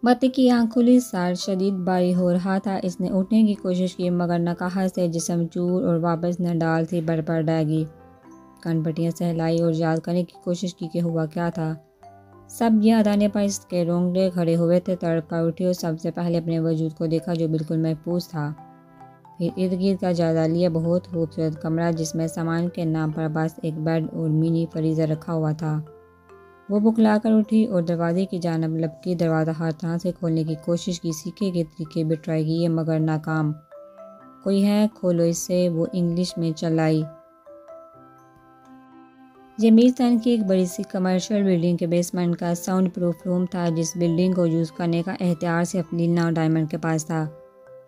मती की आँख खुली, सर शदीद भारी हो रहा था। इसने उठने की कोशिश की मगर नकाहत से जिस्म चूर और वापस न डाल थी बरपर डागी। कनपटियाँ सहलाई और याद करने की कोशिश की कि हुआ क्या था। सब याद आने पर इसके रोंगटे खड़े हुए थे। तड़प कर उठी और सबसे पहले अपने वजूद को देखा जो बिल्कुल महफूज था। फिर इर्द गिर्द का जायजा लिया। बहुत खूबसूरत कमरा जिसमें सामान के नाम पर बस एक बेड और मिनी फ्रीज़र रखा हुआ था। वो बुखला कर उठी और दरवाजे की जानब लपकी। दरवाज़ा हर तरह से खोलने की कोशिश की, सीखे के तरीके भी ट्राई किए मगर नाकाम। कोई है, खोलो इसे, वो इंग्लिश में चलाई। ये मीरसन की एक बड़ी सी कमर्शियल बिल्डिंग के बेसमेंट का साउंड प्रूफ रूम था। जिस बिल्डिंग को यूज़ करने का एहतियार सिर्फ लीना डायमंड के पास था।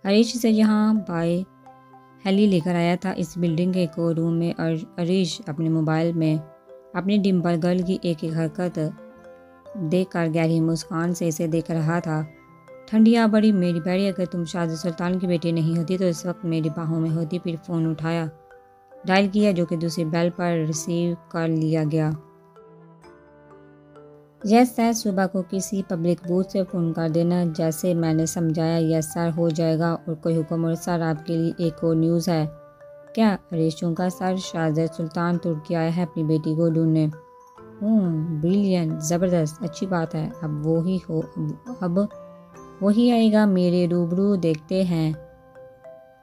हरीश से यहाँ बाय हेली लेकर आया था। इस बिल्डिंग के एक रूम में हरीश अपने मोबाइल में अपनी डिम्पल गर्ल की एक एक हरकत देखकर गहरी मुस्कान से इसे देख रहा था। ठंडिया बड़ी मेरी बैरी, अगर तुम शादी सुल्तान की बेटी नहीं होती तो इस वक्त मेरी बाहों में होती। फिर फ़ोन उठाया, डायल किया जो कि दूसरी बेल पर रिसीव कर लिया गया। यस सर, सुबह को किसी पब्लिक बूथ से फ़ोन कर देना। जैसे मैंने समझाया। यस सर, हो जाएगा। और कोई हुक्म? और सर आपके लिए एक और न्यूज़ है। क्या? हरीश चौंका। सर, शाहज़द सुल्तान तुर्की आया है अपनी बेटी को ढूंढने। ब्रिलियंट, ज़बरदस्त, अच्छी बात है। अब वही आएगा मेरे रूबरू। देखते हैं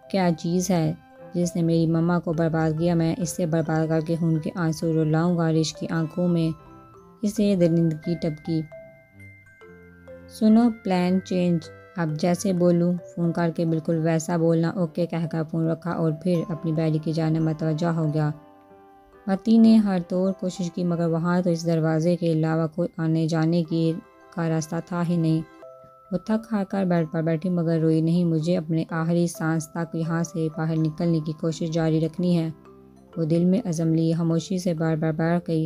क्या चीज़ है जिसने मेरी मम्मा को बर्बाद किया। मैं इससे बर्बाद करके खून के आंसू रुलाऊंगा। हरीश की आंखों में इसे दरिंदगी टपकी। सुनो, प्लान चेंज। अब जैसे बोलूँ फ़ोन करके बिल्कुल वैसा बोलना। ओके कहकर फ़ोन रखा और फिर अपनी बैरी की जाने मतवज्जा हो गया। मती ने हर तौर कोशिश की मगर वहाँ तो इस दरवाजे के अलावा कोई आने जाने का रास्ता था ही नहीं। वो थक हार कर बेड पर बैठी मगर रोई नहीं। मुझे अपने आखिरी सांस तक यहाँ से बाहर निकलने की कोशिश जारी रखनी है। वो दिल में अज़म लिए खामोशी से बार बार बैठ गई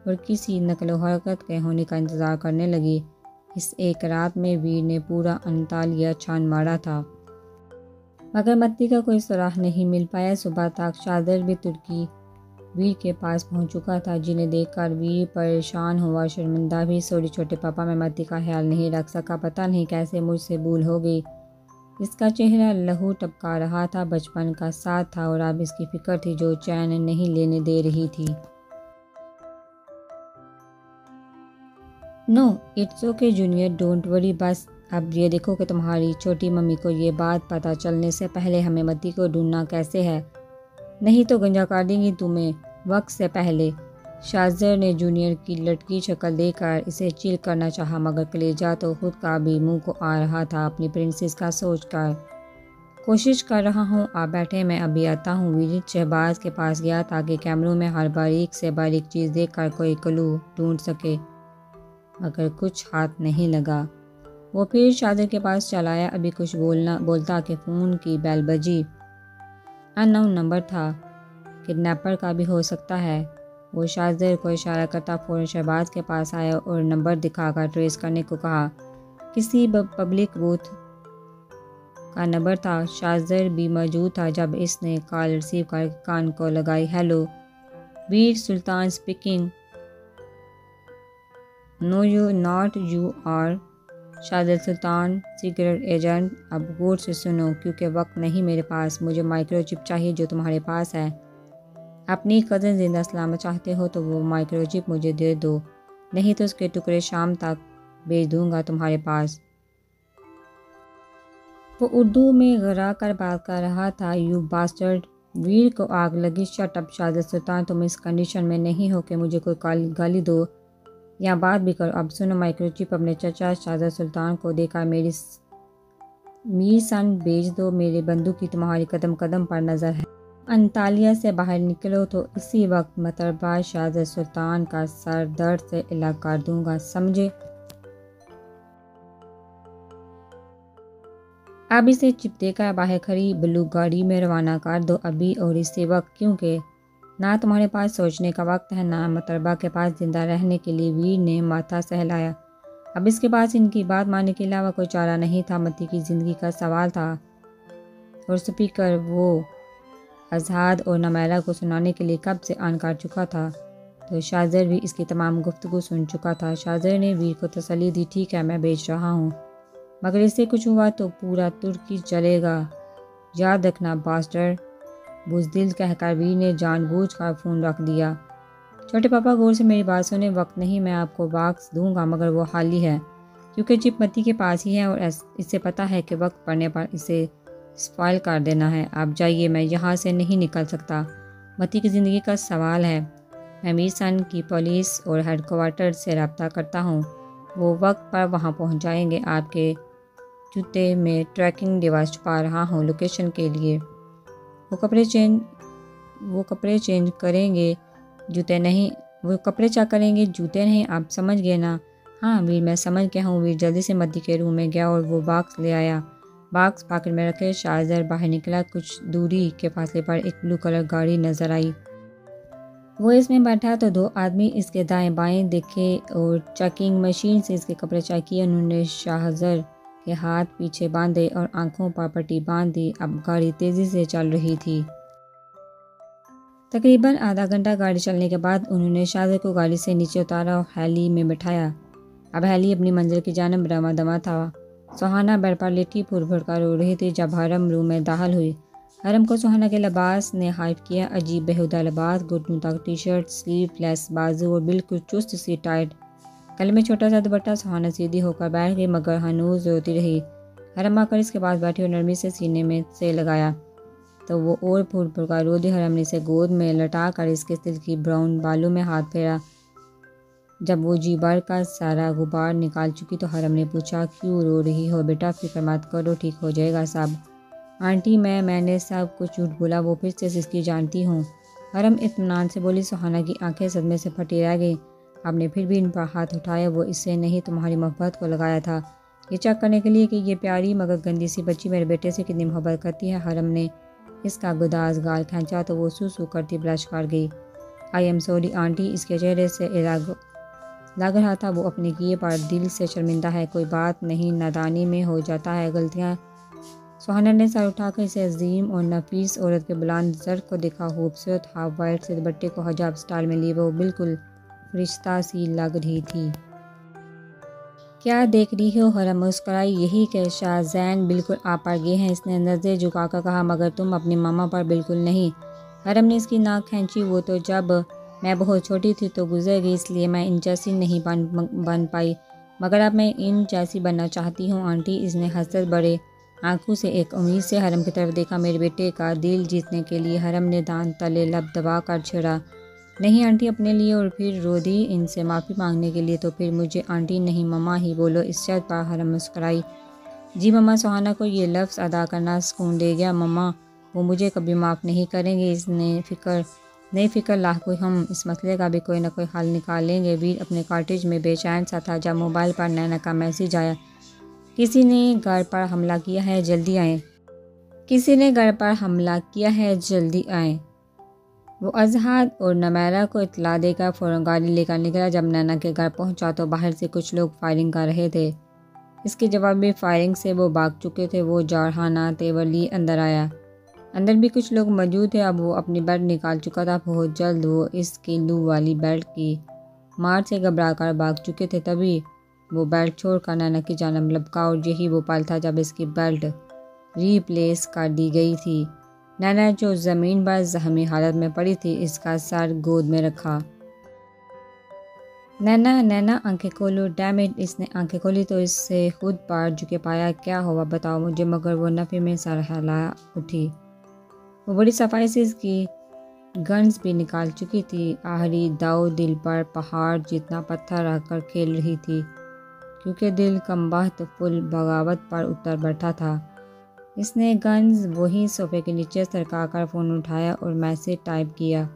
और किसी नकलो हरकत के होने का इंतज़ार करने लगी। इस एक रात में वीर ने पूरा अंतालिया छान मारा था मगर मत्ती का कोई सुराग नहीं मिल पाया। सुबह तक शादर भी तुर्की वीर के पास पहुंच चुका था, जिन्हें देखकर वीर परेशान हुआ, शर्मिंदा भी। सॉरी छोटे पापा, मैं मत्ती का ख्याल नहीं रख सका। पता नहीं कैसे मुझसे भूल हो गई। इसका चेहरा लहू टपका रहा था। बचपन का साथ था और अब इसकी फिक्र थी जो चैन नहीं लेने दे रही थी। No it's okay junior, don't worry. बस अब ये देखो कि तुम्हारी छोटी मम्मी को ये बात पता चलने से पहले हमें मत्ती को ढूंढना कैसे है, नहीं तो गंजा कर देंगी तुम्हें वक्त से पहले। शाहज़र ने जूनियर की लटकी शक्ल देखकर इसे चिल करना चाहा मगर कलेजा तो खुद का भी मुंह को आ रहा था अपनी प्रिंसेस का सोचकर। कोशिश कर रहा हूँ, आप बैठे, मैं अभी आता हूँ। वीर शहबाज के पास गया ताकि कैमरों में हर बारीक से बारीक चीज़ देखकर कोई क्लू ढूंढ सके मगर कुछ हाथ नहीं लगा। वो फिर शाहज़र के पास चला आया। अभी कुछ बोलता कि फ़ोन की बेल बजी। अननोन नंबर था, किडनैपर का भी हो सकता है। वो शाहज़र को इशारा करता फ़ौरन शहबाज के पास आया और नंबर दिखाकर ट्रेस करने को कहा। किसी पब्लिक बूथ का नंबर था। शाहज़र भी मौजूद था जब इसने कॉल रिसीव कर कान को लगाई। Hello, Veer Sultan speaking. No you not, you are Shahzad Sultan, secret agent. अब गौर से सुनो क्योंकि वक्त नहीं मेरे पास। मुझे माइक्रोचिप चाहिए जो तुम्हारे पास है। अपनी कज़न जिंदा सलामत चाहते हो तो वो माइक्रोचिप मुझे दे दो, नहीं तो उसके टुकड़े शाम तक भेज दूंगा तुम्हारे पास। वो उर्दू में गरा कर बात कर रहा था। You bastard. वीर को आग लगी। शट अप शाहज़द सुल्तान, तुम इस कंडीशन में नहीं हो कि मुझे कोई गाली दो या बात भी करो। अब सुनो, माइक्रोचिप अपने चचा शाहज़द सुल्तान को देकर मीर सन भेज दो। मेरी बंदूक की तुम्हारी कदम कदम पर नज़र है। अंतालिया से बाहर निकलो तो इसी वक्त मतरबा शाहज़द सुल्तान का सर दर्द से इलाज कर दूंगा, समझे। अब इसे चिप देकर बाहर खड़ी ब्लू गाड़ी में रवाना कर दो अभी और इसी वक्त, क्योंकि ना तुम्हारे पास सोचने का वक्त है ना मतरबा के पास जिंदा रहने के लिए। वीर ने माथा सहलाया। अब इसके पास इनकी बात मानने के अलावा कोई चारा नहीं था। मती की ज़िंदगी का सवाल था और स्पीकर वो आज़ाद और नमैरा को सुनाने के लिए कब से ऑन कर चुका था, तो शाहज़र भी इसकी तमाम गुफ्तगू सुन चुका था। शाहज़र ने वीर को तसल्ली दी। ठीक है, मैं भेज रहा हूँ। मगर इससे कुछ हुआ तो पूरा तुर्की चलेगा, याद रखना बास्टर। बुज़दिल कहकर वीर ने जानबूझकर फ़ोन रख दिया। छोटे पापा गौर से मेरी बात सुने। वक्त नहीं, मैं आपको वाक्स दूंगा मगर वो हाली है, क्योंकि चिप मती के पास ही है और इसे पता है कि वक्त पड़ने पर इसे स्पॉइल कर देना है। आप जाइए, मैं यहाँ से नहीं निकल सकता। मती की ज़िंदगी का सवाल है। मैं मीरसन की पुलिस और हेडक्वार्टर से रब्ता करता हूँ। वो वक्त पर वहाँ पहुँच जाएंगे। आपके जूते में ट्रैकिंग डिवाइस छुपा रहा हूँ लोकेशन के लिए। वो कपड़े चेंज करेंगे, जूते नहीं। वो कपड़े चेक करेंगे, जूते नहीं। आप समझ गए ना? हाँ वीर, मैं समझ गया हूँ। वीर जल्दी से मद्दी के रूम में गया और वो बॉक्स ले आया। बॉक्स पॉकेट में रखे शाहजर बाहर निकला। कुछ दूरी के फासले पर एक ब्लू कलर गाड़ी नजर आई। वो इसमें बैठा तो दो आदमी इसके दाएं बाएं देखे और चेकिंग मशीन से इसके कपड़े चेक किए। उन्होंने शाहजर के हाथ पीछे बांधे और आंखों पर पट्टी बांध दी। अब गाड़ी तेजी से चल रही थी। तकरीबन आधा घंटा गाड़ी चलने के बाद उन्होंने शाहजर को गाड़ी से नीचे उतारा और हैली में बिठाया। अब हैली अपनी मंजिल की जानब रवा दवा था। सुहाना बेड पर लेटी फुर फुर कर रो रही थी जब हरम रूम में दाखिल हुई। हरम को सुहाना के लिबास ने हाइप किया। अजीब बेहुदा लिबास, घुटनों तक टी शर्ट, स्लीवलेस बाजू और बिल्कुल चुस्त सी टाइट, गले में छोटा सा दुपट्टा। सुहाना सीधी होकर बैठ गई मगर हनूज रोती रही। हरम आकर इसके पास बैठी और नरमी से सीने में से लगाया तो वो और फुर फुर कर रो दी। हरम ने इसे गोद में लटा कर इसके सिल्की ब्राउन बालों में हाथ फेरा। जब वो जी भर का सारा गुबार निकाल चुकी तो हरम ने पूछा, क्यों रो रही हो बेटा? फिक्र मत करो, ठीक हो जाएगा सब। आंटी मैंने सब कुछ झूठ बोला, वो फिर से इसकी जानती हूँ। हरम इत्मीनान से बोली। सुहाना की आंखें सदमे से फटी रह गई। आपने फिर भी इन पर हाथ उठाया। वो इससे नहीं, तुम्हारी मोहब्बत को लगाया था, ये चेक करने के लिए कि ये प्यारी मगर गंदी सी बच्ची मेरे बेटे से कितनी मोहब्बत करती है। हरम ने इसका गुदाज गाल खींचा तो वो सू करती ब्लश कर गई। I am sorry aunty. इसके चेहरे से लग रहा था वो अपने किए पर दिल से शर्मिंदा है। कोई बात नहीं, नादानी में हो जाता है गलतियाँ। सुहाना ने सर उठाकर इसे अजीम और नफीस औरत के बुलंद सर को देखा। खूबसूरत हाफ वाइट से दुपट्टे को हिजाब स्टाइल में लिए वो बिल्कुल फरिश्ता सी लग रही थी। क्या देख रही हो? हरम मुस्कुराई। यही कि शाहजैन बिल्कुल आप पर गए हैं। इसने नज़र झुकाकर कहा, मगर तुम अपनी मामा पर बिल्कुल नहीं। हरम ने इसकी नाक खींची। वो तो जब मैं बहुत छोटी थी तो गुजर गई, इसलिए मैं इन जैसी नहीं बन पाई, मगर अब मैं इन जैसी बनना चाहती हूँ आंटी। इसने हंसते बड़े आंखों से एक उम्मीद से हरम की तरफ देखा। मेरे बेटे का दिल जीतने के लिए। हरम ने दांत तले लब दबा कर छिड़ा। नहीं आंटी, अपने लिए। और फिर रो दी। इनसे माफ़ी मांगने के लिए। तो फिर मुझे आंटी नहीं मम्मा ही बोलो। इस शर्त पर हरम मुस्कुराई। जी मम्मा। सुहाना को ये लफ्ज़ अदा करना सुकून दे गया। मम्मा वो मुझे कभी माफ़ नहीं करेंगे। इसने फिक्र लाखों, हम इस मसले का भी कोई ना कोई हल निकाल लेंगे। वीर अपने कॉटेज में बेचैन सा था जब मोबाइल पर नैना का मैसेज आया, किसी ने घर पर हमला किया है, जल्दी आएँ। किसी ने घर पर हमला किया है, जल्दी आएँ। वो अजहद और नमैरा को इत्तला देकर फ़ौरन गाड़ी लेकर निकला। जब नैना के घर पहुंचा तो बाहर से कुछ लोग फायरिंग कर रहे थे। इसके जवाब में फायरिंग से वो भाग चुके थे। वो जारहाना तेवर लिए अंदर आया। अंदर भी कुछ लोग मौजूद थे। अब वो अपनी बेल्ट निकाल चुका था। बहुत जल्द वो इसकी लू वाली बेल्ट की मार से घबरा कर भाग चुके थे। तभी वो बेल्ट छोड़कर नैना की जानब लपका और यही वो पल था जब इसकी बेल्ट रिप्लेस कर दी गई थी। नैना जो ज़मीन पर जख्मी हालत में पड़ी थी, इसका सर गोद में रखा। नैना आंखें खोलो। Damn it. इसने आंखें खोली तो इससे खुद पर झुके पाया। क्या हुआ बताओ मुझे। मगर वो नफ़े में सर हिला उठी। वो बड़ी सफाई से इसकी गन्स भी निकाल चुकी थी। आखिरी दाव दिल पर पहाड़ जितना पत्थर रखकर खेल रही थी, क्योंकि दिल कमबख्त फुल बगावत पर उतर बैठा था। इसने गन्स वहीं सोफे के नीचे सरका कर फ़ोन उठाया और मैसेज टाइप किया।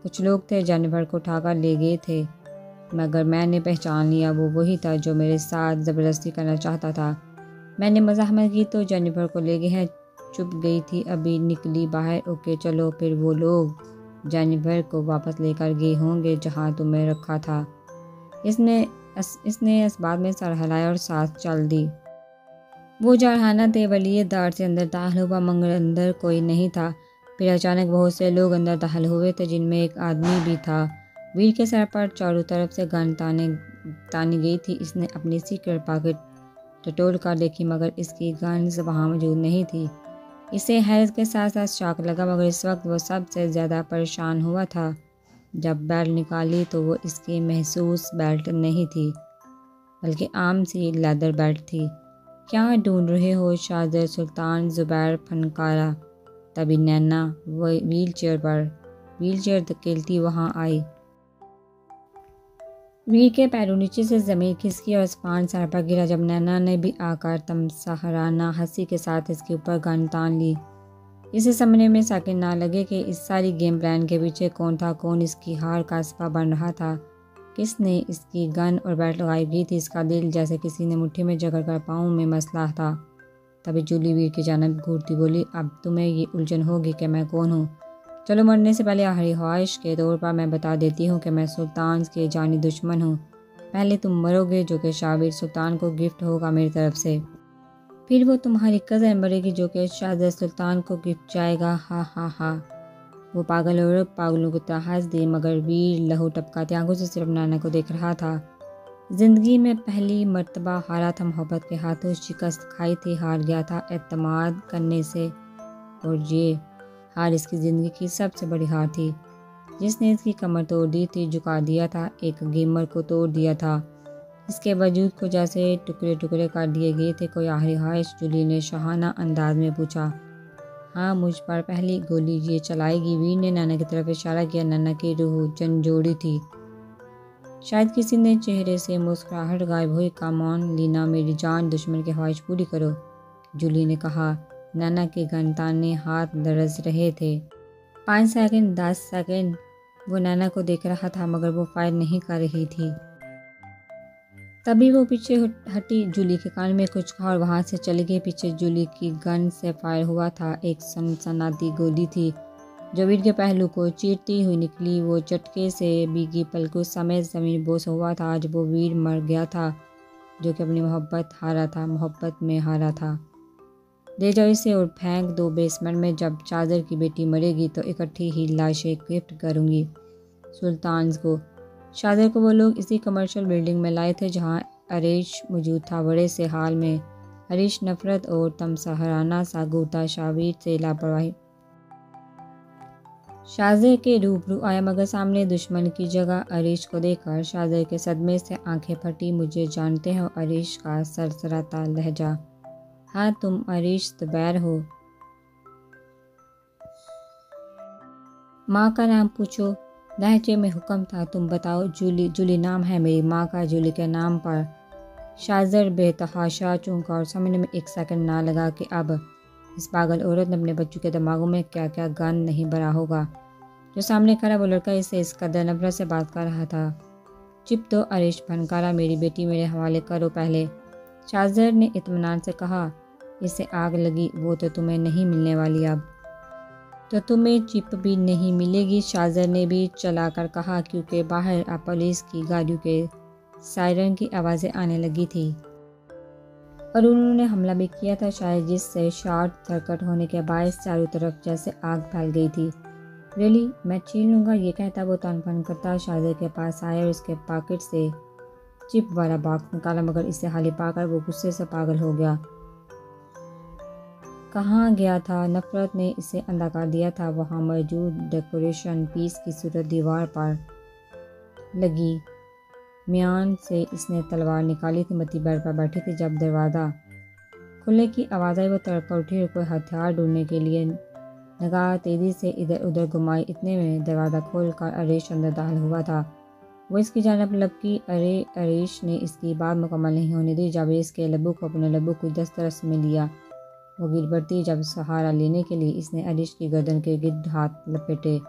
कुछ लोग थे, जेनिफर को उठाकर ले गए थे, मगर मैंने पहचान लिया। वो वही था जो मेरे साथ ज़बरदस्ती करना चाहता था। मैंने मज़ाहमत की तो जेनिफर को ले गए हैं। चुप गई थी, अभी निकली बाहर। ओके चलो। फिर वो लोग जेनिफर को वापस लेकर गए होंगे जहाँ तुम्हें रखा था। इसने इस बात में सर हिलाया और सांस चल दी। वो जारहाना तेवलिए दार से अंदर दाखिल हुआ, मगर अंदर कोई नहीं था। फिर अचानक बहुत से लोग अंदर दाखिल हुए थे, जिनमें एक आदमी भी था। वीर के सर पर चारों तरफ से गन तानी गई थी। इसने अपनी सीक्रेट पॉकेट टटोल कर देखी मगर इसकी गन्स वहाँ मौजूद नहीं थी। इसे हैरत के साथ साथ शौक लगा, मगर इस वक्त वो सबसे ज़्यादा परेशान हुआ था। जब बेल्ट निकाली तो वो इसकी महसूस बेल्ट नहीं थी, बल्कि आम सी लेदर बेल्ट थी। क्या ढूंढ रहे हो शाहज़र सुल्तान ज़ुबैर फनकारा। तभी नैना व्हील चेयर धकेलती वहाँ आई। वीर के पैरों नीचे से ज़मीन खिसकी और आसमान सर पर गिरा। जब नैना ने भी आकर तमसहराना हंसी के साथ इसके ऊपर गन तान ली। इसे समझने में सेकंड ना लगे कि इस सारी गेम प्लान के पीछे कौन था, कौन इसकी हार का सबब बन रहा था, किसने इसकी गन और बेल्ट गायब की थी। इसका दिल जैसे किसी ने मुट्ठी में जकड़ कर पाँव में मसला था। तभी जूली वीर की जानब घूरती बोली, अब तुम्हें ये उलझन होगी कि मैं कौन हूँ। चलो, मरने से पहले आखिरी ख्वाहिश के तौर पर मैं बता देती हूँ कि मैं सुल्तान के जानी दुश्मन हूँ। पहले तुम मरोगे, जो कि शाबिर सुल्तान को गिफ्ट होगा मेरी तरफ से। फिर वो तुम्हारी कज़न मरेगी, जो कि शाहज़र सुल्तान को गिफ्ट जाएगा। हा हा हा। वो पागल औरत पागलों की तरह हंस दी, मगर वीर लहू टपकाती आंखों से सिर्फ नैना को देख रहा था। जिंदगी में पहली मर्तबा हारा था, मोहब्बत के हाथों शिकस्त खाई थी, हार गया था एतमाद करने से। और ये हार इसकी ज़िंदगी की सबसे बड़ी हार थी, जिसने इसकी कमर तोड़ दी थी, झुका दिया था, एक गेमर को तोड़ दिया था। इसके वजूद को जैसे टुकड़े टुकड़े कर दिए गए थे। कोई आखिरी ख्वाहिश, जूली ने शहाना अंदाज में पूछा। हाँ, मुझ पर पहली गोली ये चलाएगी। वीर ने नैना की तरफ इशारा किया। नैना की रूह झंझोड़ी थी। शायद किसी ने चेहरे से मुस्कुराहट गायब हुई। कम ऑन लीना, मेरी जान, दुश्मन की ख्वाहिश पूरी करो, जूली ने कहा। नैना के गनताने हाथ दरस रहे थे। 5 सेकंड, 10 सेकंड। वो नैना को देख रहा था, मगर वो फायर नहीं कर रही थी। तभी वो पीछे हटी, जूली के कान में कुछ कहा और वहाँ से चली गई। पीछे जूली की गन से फायर हुआ था। एक सनसनाती गोली थी जो वीर के पहलू को चीरती हुई निकली। वो झटके से भीगी पलकों समेत ज़मीन बोस हुआ था। आज वो वीर मर गया था, जो कि अपनी मोहब्बत में हारा था। ले जाओ इसे और फेंक दो बेसमेंट में। जब शाहज़र की बेटी मरेगी तो इकट्ठी ही लाशें गिफ्ट करूँगी सुल्तान को। शाहज़र को वो लोग इसी कमर्शियल बिल्डिंग में लाए थे जहाँ अरेश मौजूद था। बड़े से हाल में हरीश नफरत और तमसहराना सा घूरता शाबिर से लापरवाही शाहज़र के रूबरू आया, मगर सामने दुश्मन की जगह अरीश को देखकर शाहज़र के सदमे से आंखें फटी। मुझे जानते हो, अरीश का सरसराता लहजा। हाँ, तुम अरीश ज़ुबैर हो। माँ का नाम पूछो, लहजे में हुक्म था। तुम बताओ। जूली नाम है मेरी माँ का। जूली के नाम पर शाहज़र बेतहाशा चौंका और समझने में एक सेकंड ना लगा कि अब इस पागल औरत ने अपने बच्चों के दिमागों में क्या क्या गन नहीं भरा होगा। जो सामने खड़ा वो लड़का इससे इस कदर नफरत से बात कर रहा था। चिप तो अरीश फनकारा, मेरी बेटी मेरे हवाले करो पहले, शाहज़र ने इत्मीनान से कहा। इसे आग लगी, वो तो तुम्हें नहीं मिलने वाली। अब तो तुम्हें चिप भी नहीं मिलेगी, शाहज़र ने भी चलाकर कहा, क्योंकि बाहर अब पुलिस की गाड़ियों के सायरन की आवाज़ें आने लगी थी और उन्होंने हमला भी किया था, शायद जिससे शॉर्ट सर्किट होने के बायस चारों तरफ जैसे आग फैल गई थी। रियली, मैं छीन लूँगा, ये कहता वो तनफन करता शाहज़र के पास आया और उसके पॉकेट से चिप वाला बॉक्स निकाला, मगर इसे खाली पाकर वो गुस्से से पागल हो गया। कहाँ गया था? नफरत ने इसे अंधा कर दिया था। वहाँ मौजूद डेकोरेशन पीस की सूरत दीवार पर लगी म्यान से इसने तलवार निकाली थी। मती बेड पर बैठी थी। जब दरवाज़ा खुलने की आवाज़ आई वो तड़प कर उठी और कोई हथियार ढूंढने के लिए निगाह तेज़ी से इधर उधर घुमाई। इतने में दरवाज़ा खोलकर अरेश अंदर दाखिल हुआ था। वो इसकी जानब लपकी। अरेश ने इसकी बात मुकम्मल नहीं होने दी जब इसके लबू को अपने लबू को दस्तरस में लिया। वो गिर पड़ती जब सहारा लेने के लिए इसने अरीश की गर्दन के गिर्द हाथ लपेटे।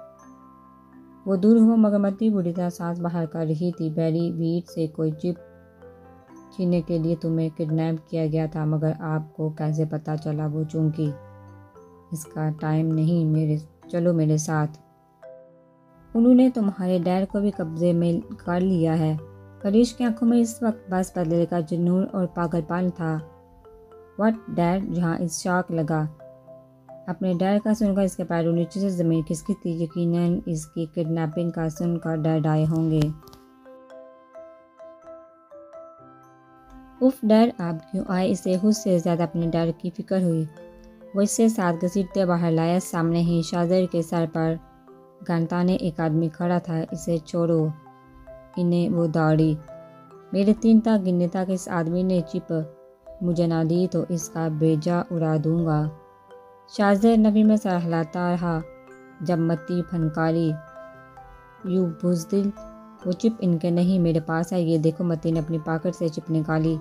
वो दूर हुआ, मगर मती बुरी तरह सांस बाहर कर रही थी। बैरी वीर से कोई चिप छीनने के लिए तुम्हें किडनैप किया गया था, मगर आपको कैसे पता चला? वो चूंकि इसका टाइम नहीं, चलो मेरे साथ। उन्होंने तुम्हारे डैड को भी कब्जे में कर लिया है। अरीश की आंखों में इस वक्त बस बदले का जुनून और पागलपन था। What dad? जहाँ इस शॉक लगा। अपने डैड का सुनकर इसके पैरों नीचे से ज़मीन खिसकी थी। यकीनन इसकी किडनैपिंग का सुनकर डैड आए होंगे। उफ डर, आप क्यों आए? इसे खुद से ज़्यादा अपने डर की फिक्र हुई। वो इससे साथ घसीटते बाहर लाया। सामने ही शाजर के सर पर गनताने एक आदमी खड़ा था। इसे छोड़ो, इन्हें वो दाढ़ी। मेरे 3 तक गिनने तक इस आदमी ने चिप मुझे ना दी तो इसका बेजा उड़ा दूंगा। शाजर नबी में सर हिलाता रहा। जब मत्ती फनकारी, यू बुज़दिल, वो चिप इनके नहीं मेरे पास है। ये देखो। मत्ती ने अपनी पॉकेट से चिप निकाली।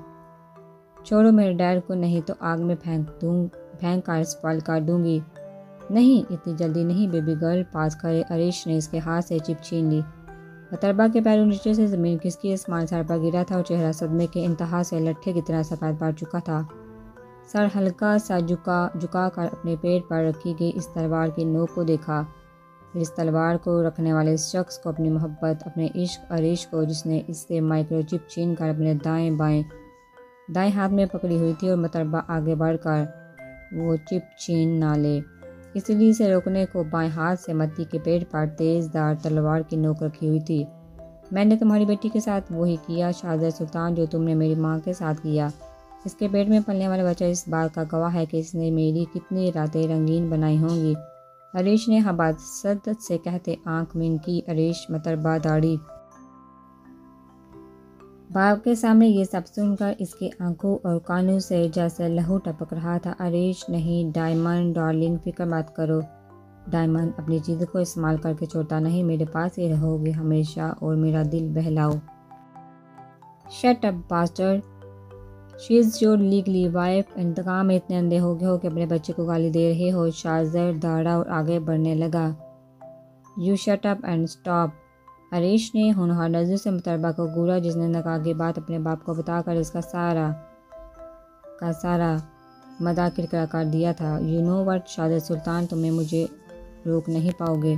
छोड़ो मेरे डैड को, नहीं तो आग में फेंक कर स्पॉइल कर दूंगी। नहीं, इतनी जल्दी नहीं बेबी गर्ल। पास खड़े अरीश ने इसके हाथ से चिप छीन ली। मतरबा के पैरों नीचे से ज़मीन खिसकी। आसमान सर पर गिरा था और चेहरा सदमे के इंतहा से लट्ठे की तरह सफ़ेद पड़ चुका था। सर हल्का सा झुका कर अपने पेट पर रखी गई इस तलवार की नोक को देखा। फिर इस तलवार को रखने वाले इस शख्स को, अपनी मोहब्बत, अपने इश्क अरीश को, जिसने इससे माइक्रोचिप छीन कर अपने दाएं हाथ में पकड़ी हुई थी और मतरबा आगे बढ़कर वो चिप छीन ना ले, इसलिए इसे रोकने को बाएं हाथ से मत्ती के पेट पर तेज़दार तलवार की नोक रखी हुई थी। मैंने तुम्हारी बेटी के साथ वही किया शाहज़ाद सुल्तान जो तुमने मेरी माँ के साथ किया। इसके पेट में पलने वाला बच्चा इस बात का गवाह है कि इसने मेरी कितनी रातें रंगीन बनाई होंगी। अरीश ने हबासत से कहते आंख मीन की। अरीश मतरबा दाढ़ी। बाप के सामने ये सब सुनकर इसके आंखों और कानों से जैसे लहू टपक रहा था। अरीश नहीं, डायमंड डार्लिंग, फिक्र मत करो। डायमंड अपनी चीज़ को इस्तेमाल करके छोड़ता नहीं। मेरे पास ही रहोगे हमेशा और मेरा दिल बहलाओ। Shut up bastard, she is your legally wife. इंतकाम में इतने अंधे हो गए हो कि अपने बच्चे को गाली दे रहे हो। शाहज़र दौड़ा और आगे बढ़ने लगा। You shut up and stop. Arish ने होनहार नज़र से मुतरबा को घूरा, जिसने नकाह की बात अपने बाप को बताकर इसका सारा मजाक किरकिरा कर दिया था। यू नो वट शाहज़ाद सुल्तान, तुम्हें मुझे रोक नहीं पाओगे।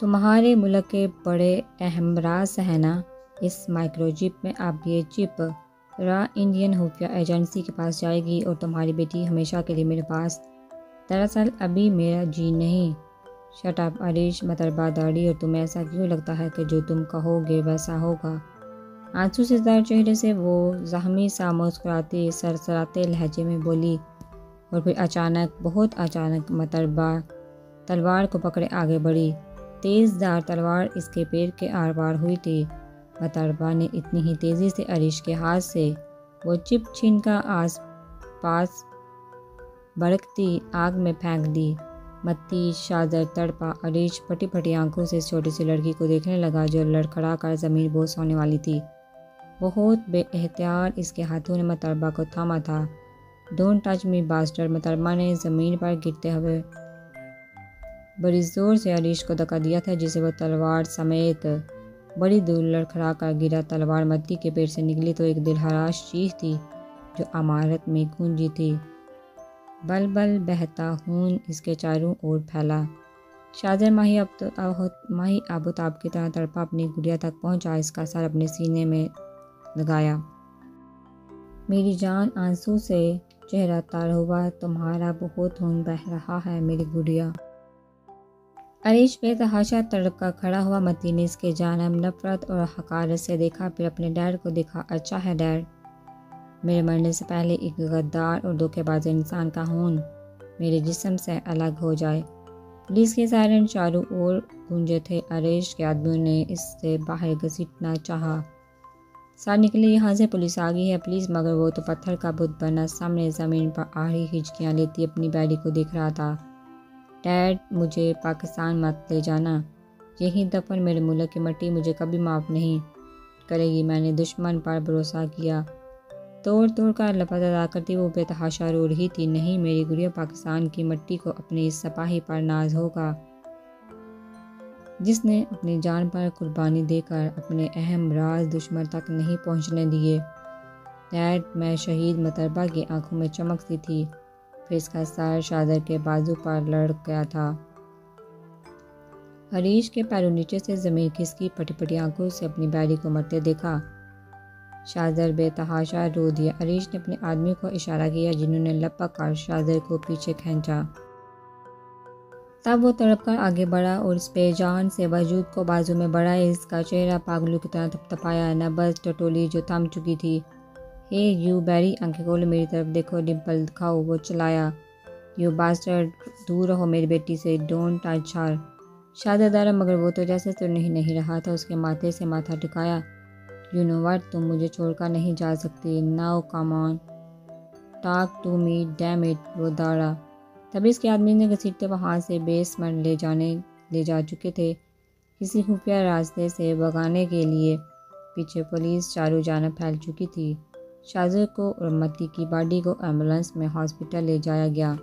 तुम्हारे मुल्क के बड़े अहम राज है ना। इस माइक्रोचिप में अब ये चिप इंडियन खुफिया एजेंसी के पास जाएगी और तुम्हारी बेटी हमेशा के लिए मेरे पास। दरअसल अभी मेरा जी नहीं। शट अप अरीश, मतरबा दाढ़ी, और तुम्हें ऐसा क्यों लगता है कि जो तुम कहोगे वैसा होगा? आंसू से दर चेहरे से वो ज़ख्मी सा मुस्कुराते सरसराते लहजे में बोली और फिर अचानक, बहुत अचानक मतरबा तलवार को पकड़े आगे बढ़ी। तेज़दार तलवार इसके पैर के आर पार हुई थी। मतरबा ने इतनी ही तेज़ी से अरीश के हाथ से वो चिप छीन कर आस पास भड़कती आग में फेंक दी। मत्ती शाहज़र तड़पा। अरीश फटी फटी आंखों से इस छोटी सी लड़की को देखने लगा जो लड़खड़ा कर ज़मीन बोस होने वाली थी। बहुत बेएहतियात इसके हाथों ने मतरबा को थामा था। Don't touch me bastard. मतरबा ने ज़मीन पर गिरते हुए बड़ी ज़ोर से अरीश को धक्का दिया था, जिसे वह तलवार समेत बड़ी दूर लड़खड़ा कर गिरा। तलवार मत्ती के पेट से निकली तो एक दिलहराश चीख थी जो इमारत में गूंजी थी। बल बल बहता खून इसके चारों ओर फैला। शाहज़र माही आबोताब की तरह तड़पा अपनी गुड़िया तक पहुंचा। इसका सर अपने सीने में लगाया। मेरी जान, आंसू से चेहरा तर हुआ। तुम्हारा बहुत खून बह रहा है मेरी गुड़िया। अरीश बेतहाशा तड़प कर खड़ा हुआ। मत्ती ने इसके जानब नफरत और हकारत से देखा, फिर अपने डैड को देखा। अच्छा है डैड, मेरे मरने से पहले एक गद्दार और धोखेबाज इंसान का खून मेरे जिस्म से अलग हो जाए। पुलिस के सायरन चारों ओर गूंजे थे। अरीश के आदमियों ने इससे बाहर घसीटना चाहा। सर निकले, यहाँ से पुलिस आ गई है प्लीज़। मगर वो तो पत्थर का बुत बना सामने ज़मीन पर आड़ी हिचकियाँ लेती अपनी बैडी को देख रहा था। डैड, मुझे पाकिस्तान मत ले जाना। यही दफन मेरे मुल्क की मट्टी मुझे कभी माफ़ नहीं करेगी। मैंने दुश्मन पर भरोसा किया। तोड़ तोड़ कर लपत अदा करती वो बेतहाशा रो रही थी। नहीं, मेरी गुड़िया पाकिस्तान की मट्टी को अपने इस सिपाही पर नाज होगा जिसने अपनी जान पर कुर्बानी देकर अपने अहम राज दुश्मन तक नहीं पहुंचने दिए। डैड, मैं शहीद। मतरबा की आंखों में चमक सी थी। फिर इसका सर शाहज़र के बाजू पर लड़ गया था। अरीश के पैरों नीचे से ज़मीन खिसकी। फटी फटी आंखों से अपनी बैरी को मरते देखा। शाहज़र बेतहाशा रो दिया। अरीश ने अपने आदमी को इशारा किया, जिन्होंने लपक कर शाहज़र को पीछे खींचा। तब वो तड़प कर आगे बढ़ा और इस बेजान से वजूद को बाजू में बढ़ाए। इसका चेहरा पागलों की तरह थपथपाया। नब्ज़ टटोली जो थम चुकी थी हे यू बैरी, आंखें खोलो, मेरी तरफ देखो, डिम्पल दिखाओ। वो चिल्लाया, यू बास्टर्ड, दूर रहो मेरी बेटी से, डोंट टच हर। शाहज़ादा, मगर वो तो जैसे सुन ही नहीं रहा था। उसके माथे से माथा टिकाया। यू नो व्हाट, तुम मुझे छोड़कर नहीं जा सकती। Now come on, talk to me, damn it, वो दौड़ा। तभी इसके आदमी ने घसीटते वहाँ से बेसमेंट ले जा चुके थे, किसी खुफिया रास्ते से भगाने के लिए। पीछे पुलिस चारों जानब फैल चुकी थी। शाहज़ादा को और मती की बॉडी को एम्बुलेंस में हॉस्पिटल ले जाया गया।